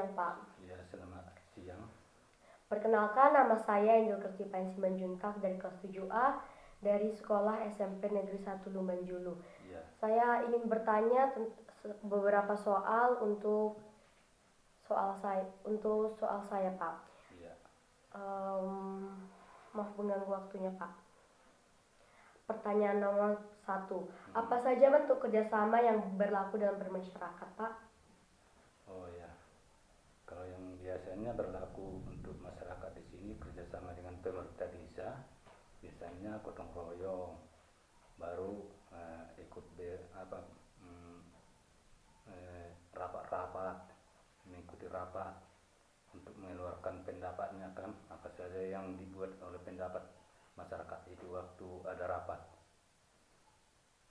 siang, Pak. Ya, selamat siang. Perkenalkan, nama saya Angel Kertipan Simanjuntak dari kelas 7A dari Sekolah SMP Negeri 1 Lumban Julu. Ya, Saya ingin bertanya beberapa soal untuk soal saya, Pak. ya, Maaf mengganggu waktunya, Pak. Pertanyaan nomor 1. Apa saja bentuk kerjasama yang berlaku dalam bermasyarakat, Pak? oh ya. Kalau yang biasanya berlaku untuk masyarakat di sini kerjasama dengan pemerintah desa, biasanya gotong royong, baru ikut rapat-rapat, mengikuti rapat untuk mengeluarkan pendapatnya kan, apa saja yang dibuat oleh pendapat masyarakat itu waktu ada rapat.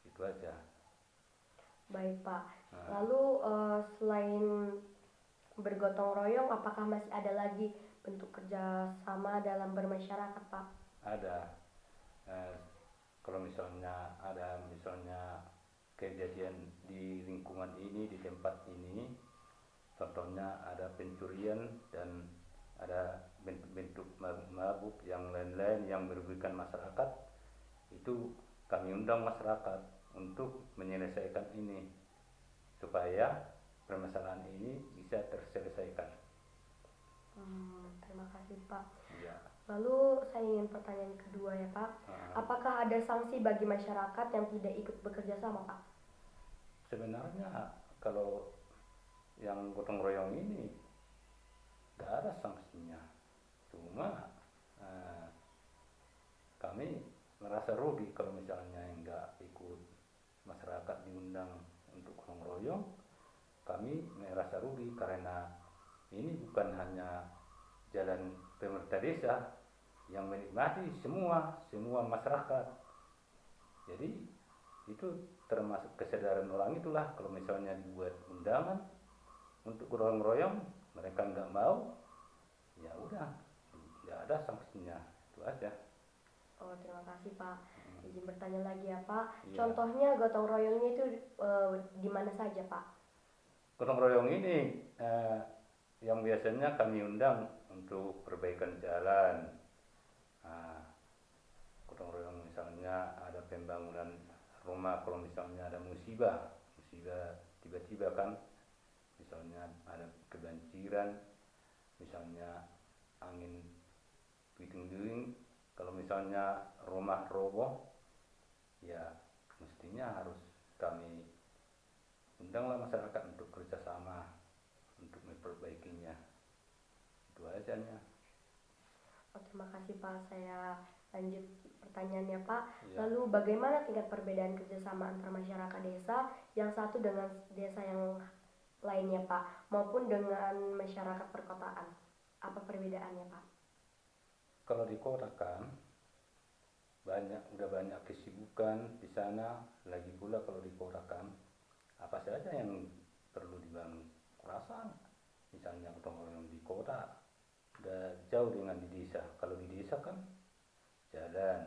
Itu aja. Baik, Pak. Nah, Lalu selain bergotong royong, apakah masih ada lagi bentuk kerjasama dalam bermasyarakat, Pak? ada. Eh, Kalau misalnya ada kejadian di lingkungan ini, di tempat ini, contohnya ada pencurian dan ada bentuk-bentuk mabuk yang lain-lain yang merugikan masyarakat, itu kami undang masyarakat untuk menyelesaikan ini supaya permasalahan ini bisa terselesaikan. Terima kasih, Pak. Ya. Lalu saya ingin pertanyaan kedua ya, Pak. Apakah ada sanksi bagi masyarakat yang tidak ikut bekerja sama, Pak? Sebenarnya kalau yang gotong royong ini tidak ada sanksinya, cuma kami merasa rugi kalau misalnya nggak ikut, masyarakat diundang untuk gotong royong, kami merasa rugi karena ini bukan hanya jalan pemerintah desa yang menikmati, semua masyarakat. Jadi itu termasuk kesadaran orang itulah, kalau misalnya dibuat undangan untuk gotong royong mereka nggak mau, ya udah, nggak ada sanksinya, itu aja. Oh, terima kasih, Pak. Izin bertanya lagi ya, Pak. Iya. Contohnya gotong royongnya itu di mana saja, Pak? Gotong royong ini yang biasanya kami undang untuk perbaikan jalan. Nah, gotong royong misalnya ada pembangunan rumah, kalau misalnya ada musibah tiba-tiba kan, misalnya ada kebanjiran, misalnya angin puting-beliung, kalau misalnya rumah roboh, ya mestinya harus kami undanglah masyarakat untuk kerjasama untuk memperbaikinya. Itu aja nya. Oh, terima kasih, Pak. Saya lanjut pertanyaannya, Pak. Ya. Lalu bagaimana tingkat perbedaan kerjasama antara masyarakat desa yang satu dengan desa yang lainnya, Pak, maupun dengan masyarakat perkotaan? Apa perbedaannya, Pak? Kalau di kota kan udah banyak kesibukan di sana, lagi pula kalau di kota kan apa saja yang perlu dibangun kurasa, misalnya gotong royong di kota udah jauh dengan di desa. Kalau di desa kan jalan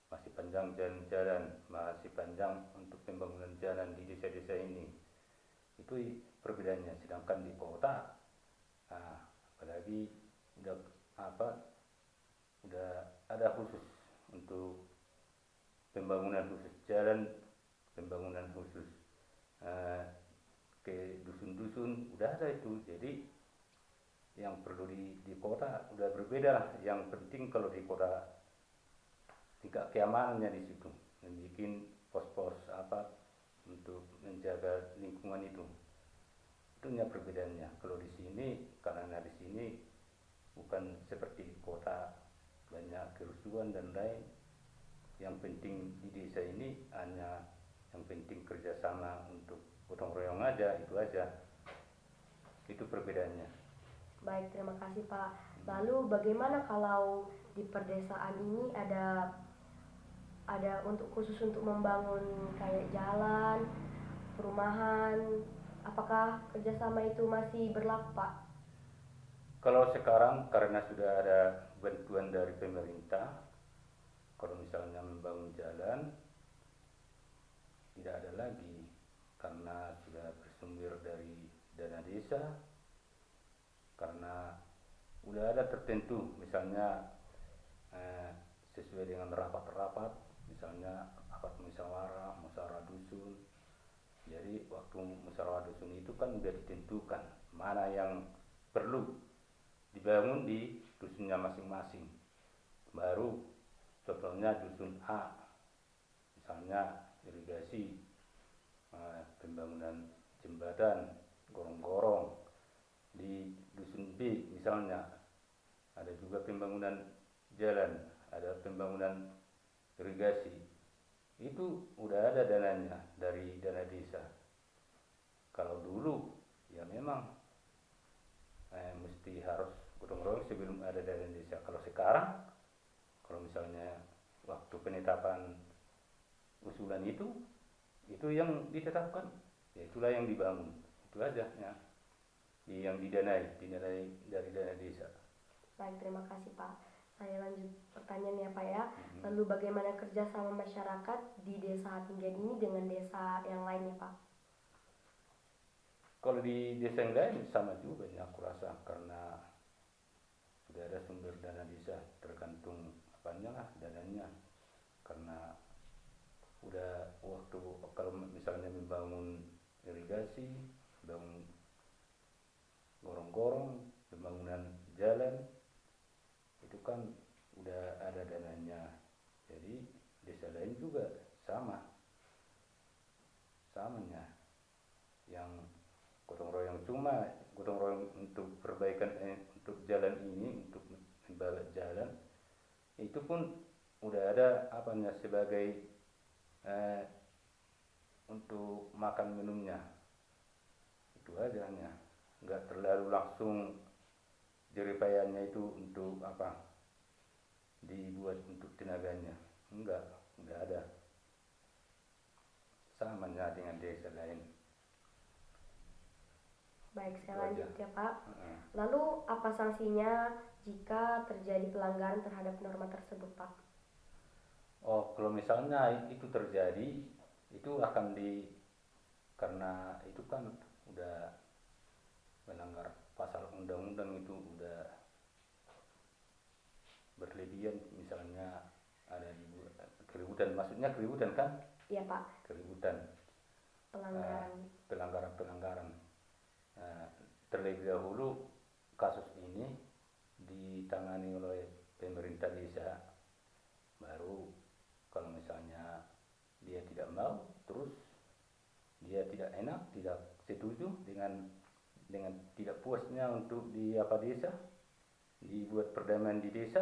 masih panjang, jalan masih panjang untuk pembangunan jalan di desa-desa ini, itu perbedaannya. Sedangkan di kota, apalagi udah udah ada khusus untuk pembangunan khusus jalan, pembangunan khusus ke dusun-dusun udah ada itu. Jadi yang perlu di kota udah berbeda lah. Yang penting kalau di kota tingkat keamanannya di situ, membuat pos-pos untuk menjaga lingkungan itu. Itunya perbedaannya. Kalau di sini, karena di sini bukan seperti di kota banyak kerusuhan dan lain. Yang penting di desa ini hanya yang penting kerjasama untuk gotong royong aja, itu aja. Itu perbedaannya. Baik, terima kasih, Pak. Lalu bagaimana kalau di perdesaan ini ada khusus untuk membangun kayak jalan, perumahan, apakah kerjasama itu masih berlaku, Pak? Kalau sekarang karena sudah ada bantuan dari pemerintah, kalau misalnya membangun jalan tidak ada lagi karena sudah bersumber dari dana desa. karena udah ada tertentu, misalnya sesuai dengan rapat-rapat, misalnya akad musyawarah dusun. Jadi waktu musyawarah dusun itu kan udah ditentukan mana yang perlu dibangun di dusunnya masing-masing. Baru contohnya dusun A, misalnya irigasi, pembangunan jembatan, gorong-gorong. Di dusun B misalnya ada juga pembangunan jalan, ada pembangunan irigasi. Itu udah ada dananya dari dana desa. Kalau dulu ya memang mesti harus gotong royong sebelum ada dana desa. Kalau sekarang, kalau misalnya waktu penetapan usulan itu yang ditetapkan, ya itulah yang dibangun, itu aja ya, yang didanai dari dana desa. Baik, terima kasih Pak. Saya lanjut pertanyaan ya Pak ya. Lalu bagaimana kerjasama masyarakat di desa Hatinggian ini dengan desa yang lainnya Pak? Kalau di desa yang lain sama juga ya, aku rasa, karena sudah ada sumber dana desa, tergantung apanya lah dananya. Karena udah waktu kalau misalnya membangun irigasi, bangun gorong-gorong, pembangunan jalan, itu kan udah ada dananya. Jadi desa lain juga samanya, yang gotong royong untuk perbaikan untuk jalan ini, untuk membabat jalan, itu pun udah ada apanya sebagai untuk makan minumnya. Itu aja hanya, nggak terlalu langsung jeripayanya itu untuk apa dibuat untuk tenaganya, enggak ada, samanya dengan desa lain. Baik, saya lanjut ya Pak. Lalu apa sanksinya jika terjadi pelanggaran terhadap norma tersebut Pak? Oh, kalau misalnya itu terjadi, itu akan karena itu kan udah melanggar pasal undang-undang, itu udah berlebihan, misalnya ada keributan, maksudnya keributan kan? Iya Pak. Keributan, pelanggaran. Terlebih dahulu kasus ini ditangani oleh pemerintah desa, baru kalau misalnya dia tidak mau, terus dia tidak enak, tidak setuju dengan tidak puasnya untuk di desa dibuat perdamaian di desa,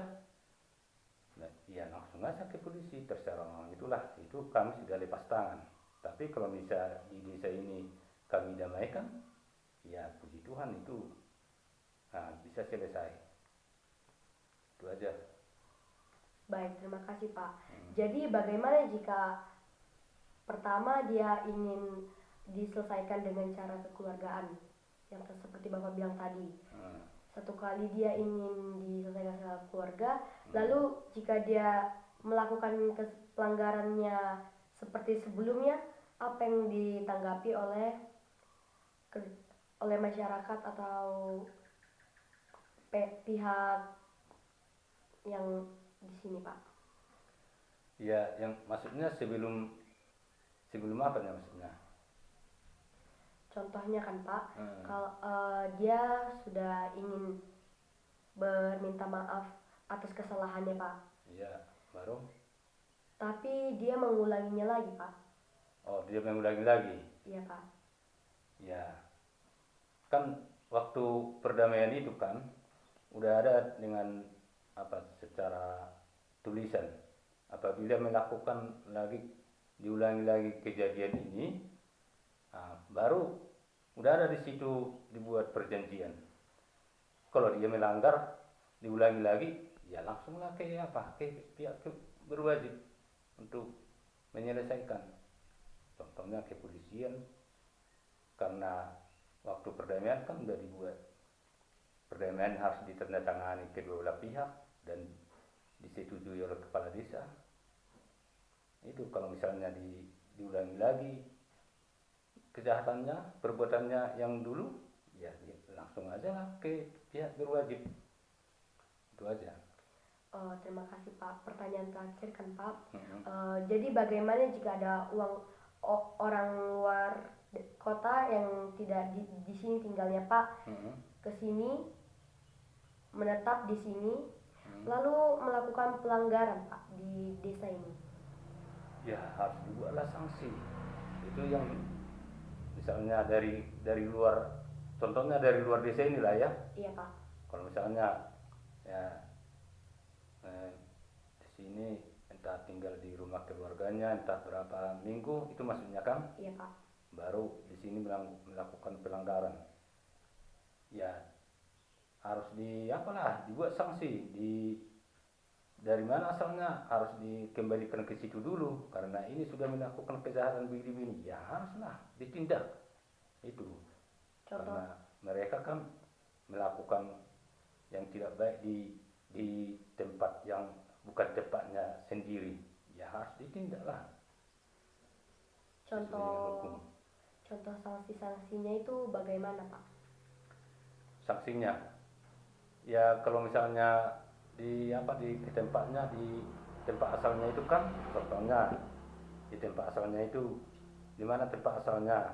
nah, ya langsung aja ke polisi, terserah itulah, itu kami sudah lepas tangan. Tapi kalau bisa di desa ini kami damaikan, ya puji Tuhan itu bisa selesai. Itu aja. Baik, terima kasih Pak. Jadi bagaimana jika pertama dia ingin diselesaikan dengan cara kekeluargaan, yang seperti Bapak bilang tadi. Satu kali dia ingin diselesaikan secara keluarga, lalu jika dia melakukan pelanggarannya seperti sebelumnya, apa yang ditanggapi oleh masyarakat atau pihak yang di sini Pak? Ya, yang maksudnya sebelum apa ya maksudnya? Contohnya kan Pak, kalau dia sudah ingin berminta maaf atas kesalahannya Pak. Iya, baru? Tapi dia mengulanginya lagi Pak. Oh, dia mengulangi lagi? Iya Pak. Ya, kan waktu perdamaian itu kan udah ada dengan secara tulisan, apabila melakukan diulangi lagi kejadian ini, baru udah ada di situ dibuat perjanjian. Kalau dia melanggar diulangi lagi, ya langsunglah ke pihak berwajib untuk menyelesaikan. Contohnya kepolisian, karena waktu perdamaian kan udah dibuat, perdamaian harus ditandatangani kedua belah pihak dan disetujui oleh kepala desa. Itu kalau misalnya diulangi lagi kejahatannya, perbuatannya yang dulu, ya langsung aja lah ke pihak berwajib. Itu aja. Oh, terima kasih Pak. Pertanyaan terakhir kan Pak. Mm-mm. Jadi bagaimana jika ada orang luar kota yang tidak di sini tinggalnya Pak, Mm-mm. ke sini menetap di sini, Mm. lalu melakukan pelanggaran Pak di desa ini? Ya harus dibuatlah sanksi. Itu yang misalnya dari luar, contohnya dari luar desa inilah ya. Iya Pak. Kalau misalnya ya di sini entah tinggal di rumah keluarganya entah berapa minggu, itu maksudnya kan, Iya Pak. baru di sini melakukan pelanggaran, ya harus dibuat sanksi. Dari mana asalnya harus dikembalikan ke situ dulu, karena ini sudah melakukan kejahatan begini, ya haruslah ditindak itu. Contoh. Karena mereka kan melakukan yang tidak baik di tempat yang bukan tempatnya sendiri, ya harus ditindaklah sesuai dengan hukum. Contoh sanksinya itu bagaimana Pak? Sanksinya ya kalau misalnya di tempatnya, di tempat asalnya itu kan, contohnya di tempat asalnya itu, di mana tempat asalnya,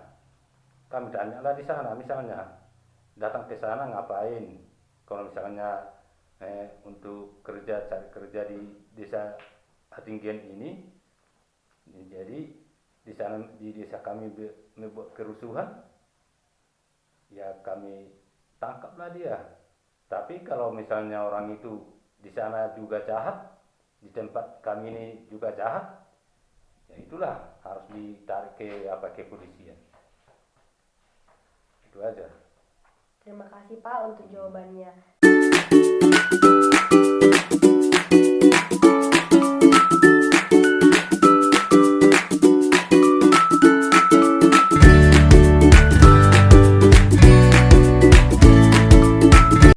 kami tanyalah di sana, misalnya datang ke sana ngapain, kalau misalnya untuk cari kerja di desa Hatinggian ini, jadi di desa kami membuat kerusuhan, ya kami tangkaplah dia. Tapi kalau misalnya orang itu di sana juga jahat, di tempat kami ini juga jahat, ya itulah harus ditarik ke kepolisian. Itu aja. Terima kasih Pak untuk jawabannya.